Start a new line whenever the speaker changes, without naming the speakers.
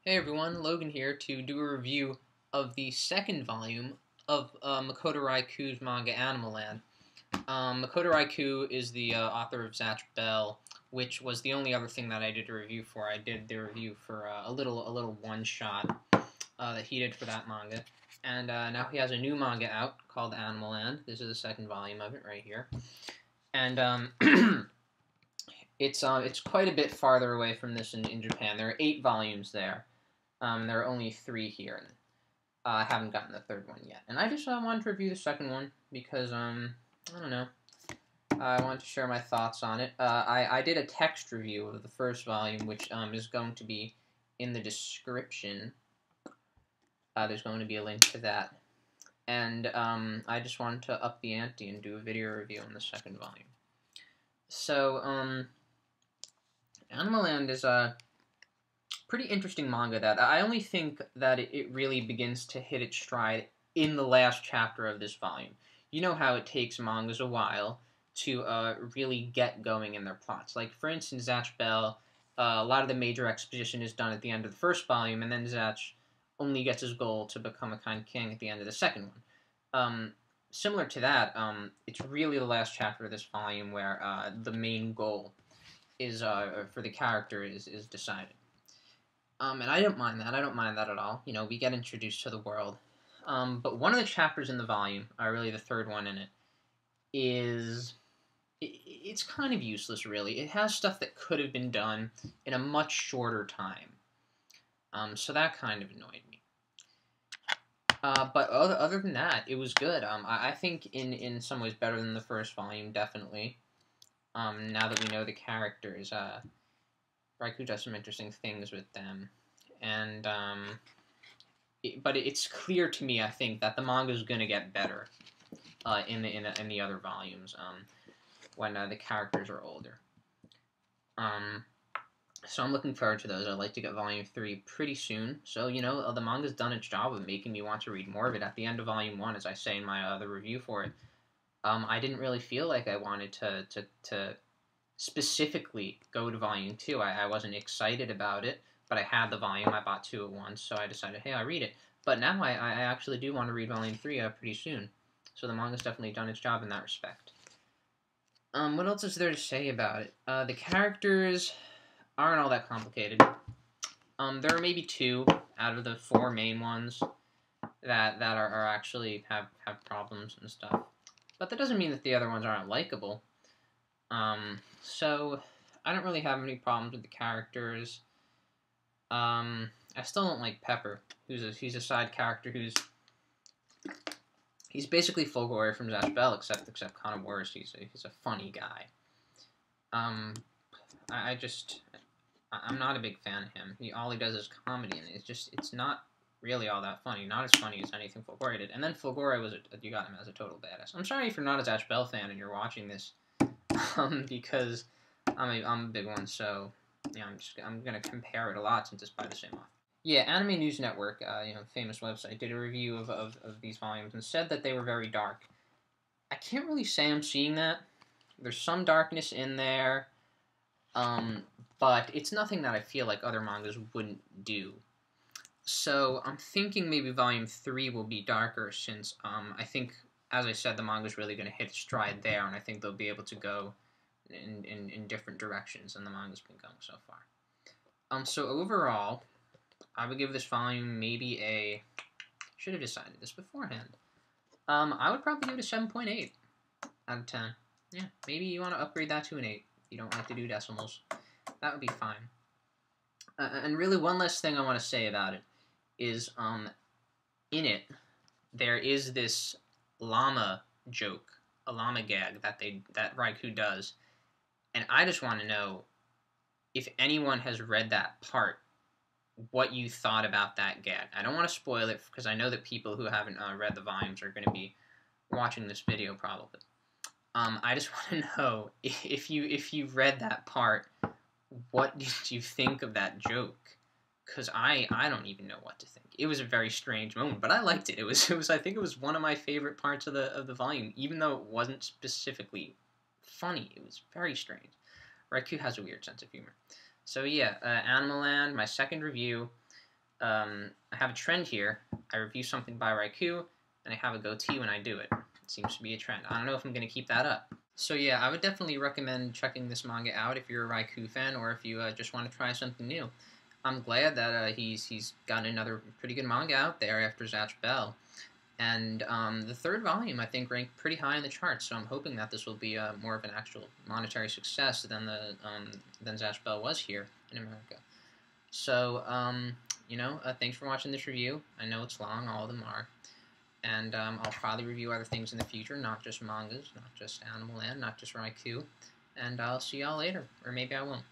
Hey everyone, Logan here to do a review of the second volume of Makoto Raiku's manga Animal Land. Makoto Raiku is the author of Zatch Bell, which was the only other thing that I did a review for. I did the review for a little one-shot that he did for that manga. And now he has a new manga out called Animal Land. This is the second volume of it right here. And it's quite a bit farther away from this in Japan. There are 8 volumes there. There are only 3 here, and I haven't gotten the third one yet. And I just wanted to review the second one because, I don't know, I wanted to share my thoughts on it. I did a text review of the first volume, which is going to be in the description. There's going to be a link to that. And I just wanted to up the ante and do a video review on the second volume. So, Animal Land is a pretty interesting manga that I only think that it really begins to hit its stride in the last chapter of this volume. You know how it takes mangas a while to really get going in their plots. Like, for instance, Zatch Bell, a lot of the major exposition is done at the end of the first volume, and then Zatch only gets his goal to become a kind king at the end of the second one. Similar to that, it's really the last chapter of this volume where the main goal is for the character is decided. And I don't mind that. I don't mind that at all. You know, we get introduced to the world. But one of the chapters in the volume, really the third one in it, is... It's kind of useless, really. It has stuff that could have been done in a much shorter time. So that kind of annoyed me. But other than that, it was good. I think in some ways better than the first volume, definitely. Now that we know the characters, Raiku does some interesting things with them, and but it's clear to me, I think, that the manga is going to get better in the other volumes when the characters are older. So I'm looking forward to those. I'd like to get Volume 3 pretty soon. So, you know, the manga's done its job of making me want to read more of it. At the end of Volume 1, as I say in my other review for it, I didn't really feel like I wanted to specifically go to Volume 2. I wasn't excited about it, but I had the volume. I bought 2 at once, so I decided, hey, I'll read it. But now I actually do want to read Volume 3 pretty soon. So the manga's definitely done its job in that respect. What else is there to say about it? The characters aren't all that complicated. There are maybe 2 out of the 4 main ones that are actually have problems and stuff. But that doesn't mean that the other ones aren't likable. So I don't really have any problems with the characters. I still don't like Pepper, he's a side character he's basically Fulgore from Zatch Bell, except kind of worse. He's a funny guy. I'm not a big fan of him. All he does is comedy, and it's not really all that funny. Not as funny as anything Fulgore did. And then Fulgore you got him as a total badass. I'm sorry if you're not a Zatch Bell fan and you're watching this, because I'm a big one. So yeah, I'm gonna compare it a lot since it's by the same author. Yeah, Anime News Network, famous website, did a review of these volumes and said that they were very dark. I can't really say I'm seeing that. There's some darkness in there, but it's nothing that I feel like other mangas wouldn't do. So I'm thinking maybe Volume 3 will be darker since I think, as I said, the manga's really going to hit stride there, and I think they'll be able to go in different directions than the manga's been going so far. So overall, I would give this volume maybe a... should have decided this beforehand. I would probably give it a 7.8 out of 10. Yeah, maybe you want to upgrade that to an 8. You don't like to do decimals. That would be fine. And really, one last thing I want to say about it is, in it, there is this llama joke, a llama gag that Raiku does, and I just want to know if anyone has read that part, what you thought about that gag. I don't want to spoil it because I know that people who haven't read the volumes are going to be watching this video probably. I just want to know if you read that part, what did you think of that joke? Because I don't even know what to think. It was a very strange moment, but I liked it. It was I think it was one of my favorite parts of the volume, even though it wasn't specifically funny. It was very strange. Raiku has a weird sense of humor. So yeah, Animal Land, my second review. I have a trend here. I review something by Raiku, and I have a goatee when I do it. It seems to be a trend. I don't know if I'm going to keep that up. So yeah, I would definitely recommend checking this manga out if you're a Raiku fan, or if you just want to try something new. I'm glad that he's gotten another pretty good manga out there after Zatch Bell. And the third volume, I think, ranked pretty high in the charts, so I'm hoping that this will be more of an actual monetary success than Zatch Bell was here in America. So, thanks for watching this review. I know it's long, all of them are. And I'll probably review other things in the future, not just mangas, not just Animal Land, not just Raiku. And I'll see y'all later, or maybe I won't.